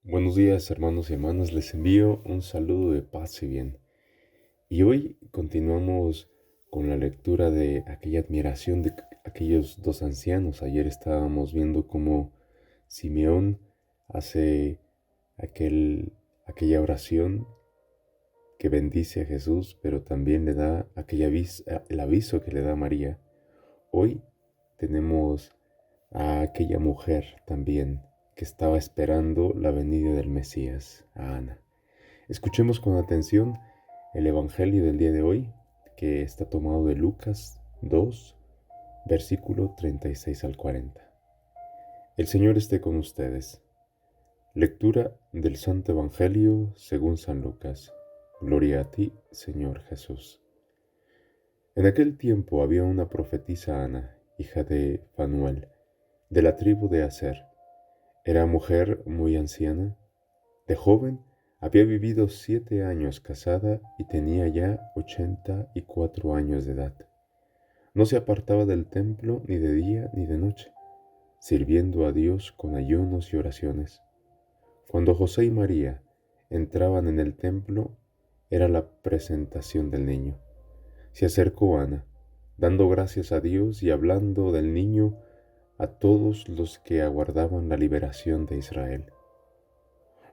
Buenos días, hermanos y hermanas, les envío un saludo de paz y bien. Y hoy continuamos con la lectura de aquella admiración de aquellos dos ancianos. Ayer estábamos viendo cómo Simeón hace aquella oración que bendice a Jesús, pero también le da el aviso que le da a María. Hoy tenemos a aquella mujer también que estaba esperando la venida del Mesías, a Ana. Escuchemos con atención el Evangelio del día de hoy, que está tomado de Lucas 2, versículo 36 al 40. El Señor esté con ustedes. Lectura del Santo Evangelio según San Lucas. Gloria a ti, Señor Jesús. En aquel tiempo había una profetisa Ana, hija de Fanuel, de la tribu de Aser. Era mujer muy anciana. De joven había vivido 7 años casada y tenía ya 84 años de edad. No se apartaba del templo ni de día ni de noche, sirviendo a Dios con ayunos y oraciones. Cuando José y María entraban en el templo, era la presentación del niño. Se acercó Ana, dando gracias a Dios y hablando del niño a todos los que aguardaban la liberación de Israel.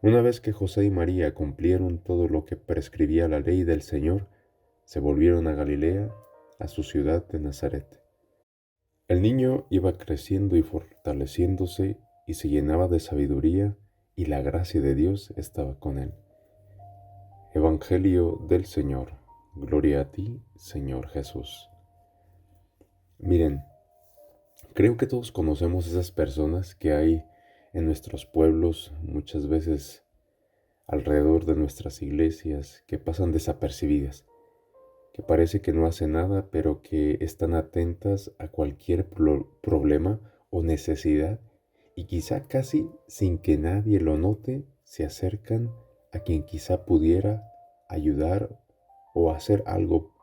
Una vez que José y María cumplieron todo lo que prescribía la ley del Señor, se volvieron a Galilea, a su ciudad de Nazaret. El niño iba creciendo y fortaleciéndose y se llenaba de sabiduría, y la gracia de Dios estaba con él. Evangelio del Señor. Gloria a ti, Señor Jesús. Miren, creo que todos conocemos esas personas que hay en nuestros pueblos, muchas veces alrededor de nuestras iglesias, que pasan desapercibidas, que parece que no hacen nada, pero que están atentas a cualquier problema o necesidad, y quizá casi sin que nadie lo note, se acercan a quien quizá pudiera ayudar o hacer algo,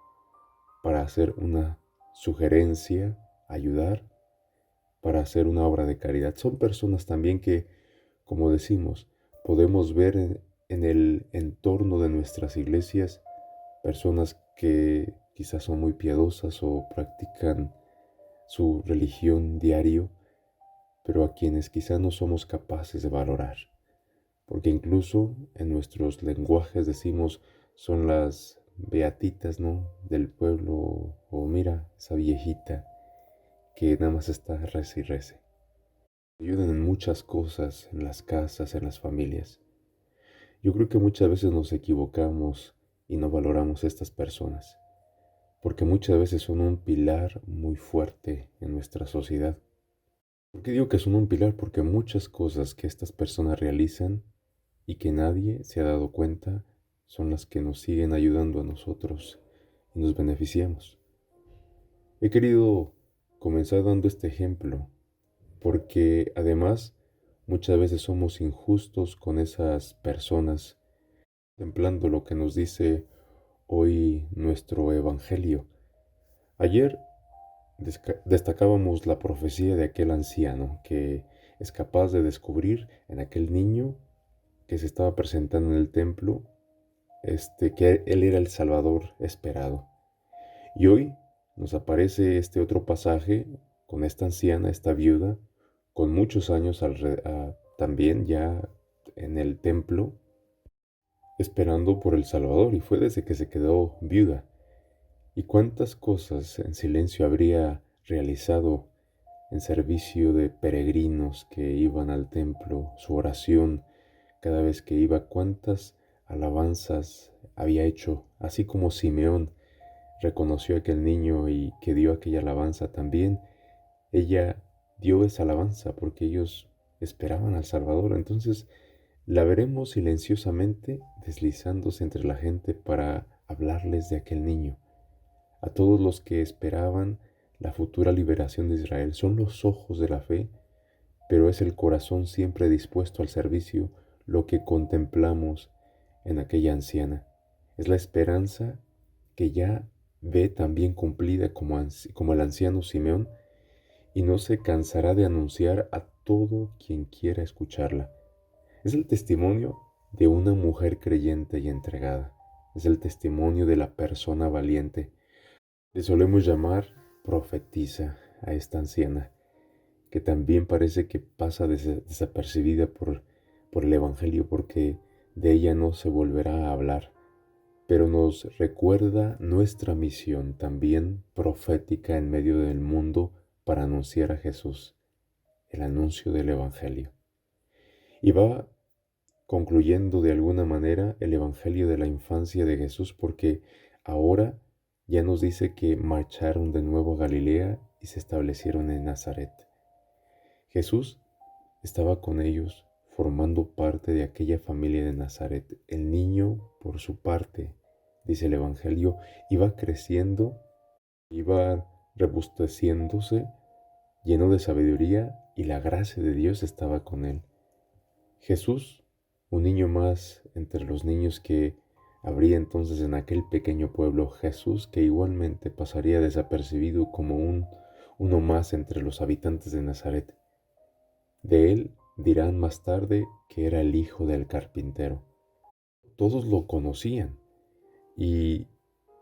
para hacer una sugerencia, ayudar, para hacer una obra de caridad. Son personas también que, como decimos, podemos ver en el entorno de nuestras iglesias, personas que quizás son muy piadosas o practican su religión diario, pero a quienes quizás no somos capaces de valorar. Porque incluso en nuestros lenguajes decimos, son las beatitas, ¿no?, del pueblo, o mira, esa viejita que nada más está rece y rece. Ayudan en muchas cosas, en las casas, en las familias. Yo creo que muchas veces nos equivocamos y no valoramos a estas personas, porque muchas veces son un pilar muy fuerte en nuestra sociedad. ¿Por qué digo que son un pilar? Porque muchas cosas que estas personas realizan y que nadie se ha dado cuenta son las que nos siguen ayudando a nosotros y nos beneficiamos. He querido comenzar dando este ejemplo porque además muchas veces somos injustos con esas personas, contemplando lo que nos dice hoy nuestro Evangelio. Ayer destacábamos la profecía de aquel anciano que es capaz de descubrir en aquel niño que se estaba presentando en el templo, que él era el Salvador esperado. Y hoy nos aparece este otro pasaje con esta anciana, esta viuda, con muchos años también ya en el templo, esperando por el Salvador, y fue desde que se quedó viuda. Y cuántas cosas en silencio habría realizado en servicio de peregrinos que iban al templo, su oración cada vez que iba, cuántas alabanzas había hecho, así como Simeón reconoció a aquel niño y que dio aquella alabanza también, ella dio esa alabanza porque ellos esperaban al Salvador. Entonces la veremos silenciosamente deslizándose entre la gente para hablarles de aquel niño. A todos los que esperaban la futura liberación de Israel, son los ojos de la fe, pero es el corazón siempre dispuesto al servicio lo que contemplamos en aquella anciana. Es la esperanza que ya ve también cumplida como el anciano Simeón, y no se cansará de anunciar a todo quien quiera escucharla. Es el testimonio de una mujer creyente y entregada. Es el testimonio de la persona valiente. Le solemos llamar profetisa a esta anciana, que también parece que pasa desapercibida por el Evangelio, porque de ella no se volverá a hablar, pero nos recuerda nuestra misión también profética en medio del mundo para anunciar a Jesús, el anuncio del Evangelio. Y va concluyendo de alguna manera el Evangelio de la infancia de Jesús, porque ahora ya nos dice que marcharon de nuevo a Galilea y se establecieron en Nazaret. Jesús estaba con ellos, formando parte de aquella familia de Nazaret. El niño, por su parte, dice el Evangelio, iba creciendo, iba robusteciéndose, lleno de sabiduría, y la gracia de Dios estaba con él. Jesús, un niño más entre los niños que habría entonces en aquel pequeño pueblo, Jesús que igualmente pasaría desapercibido como uno más entre los habitantes de Nazaret. De él dirán más tarde que era el hijo del carpintero. Todos lo conocían y,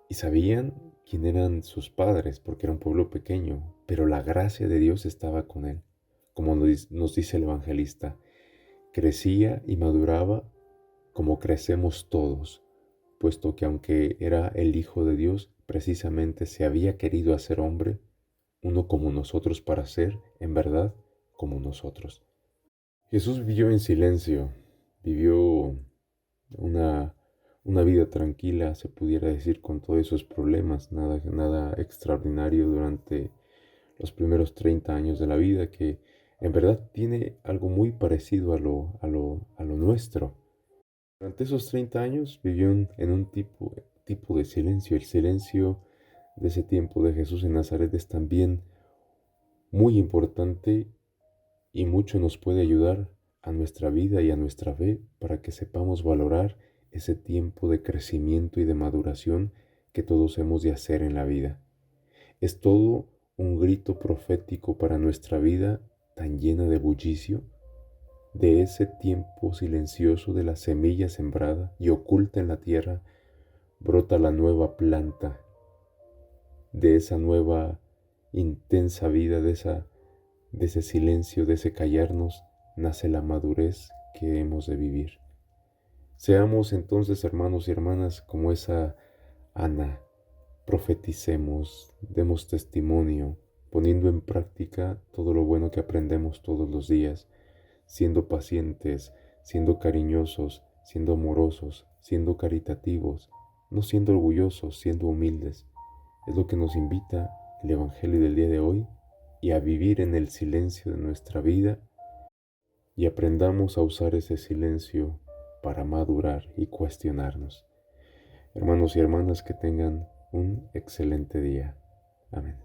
y sabían quién eran sus padres, porque era un pueblo pequeño, pero la gracia de Dios estaba con él. Como nos dice el evangelista, crecía y maduraba como crecemos todos, puesto que aunque era el Hijo de Dios, precisamente se había querido hacer hombre, uno como nosotros para ser, en verdad, como nosotros. Jesús vivió en silencio, vivió una, una vida tranquila, se pudiera decir, con todos esos problemas, nada extraordinario durante los primeros 30 años de la vida, que en verdad tiene algo muy parecido a lo nuestro. Durante esos 30 años vivió en un tipo de silencio. El silencio de ese tiempo de Jesús en Nazaret es también muy importante y mucho nos puede ayudar a nuestra vida y a nuestra fe para que sepamos valorar ese tiempo de crecimiento y de maduración que todos hemos de hacer en la vida. Es todo un grito profético para nuestra vida tan llena de bullicio, de ese tiempo silencioso de la semilla sembrada y oculta en la tierra, brota la nueva planta, de esa nueva intensa vida, de ese silencio, de ese callarnos, nace la madurez que hemos de vivir. Seamos entonces, hermanos y hermanas, como esa Ana, profeticemos, demos testimonio, poniendo en práctica todo lo bueno que aprendemos todos los días, siendo pacientes, siendo cariñosos, siendo amorosos, siendo caritativos, no siendo orgullosos, siendo humildes. Es lo que nos invita el Evangelio del día de hoy, y a vivir en el silencio de nuestra vida, y aprendamos a usar ese silencio para madurar y cuestionarnos. Hermanos y hermanas, que tengan un excelente día. Amén.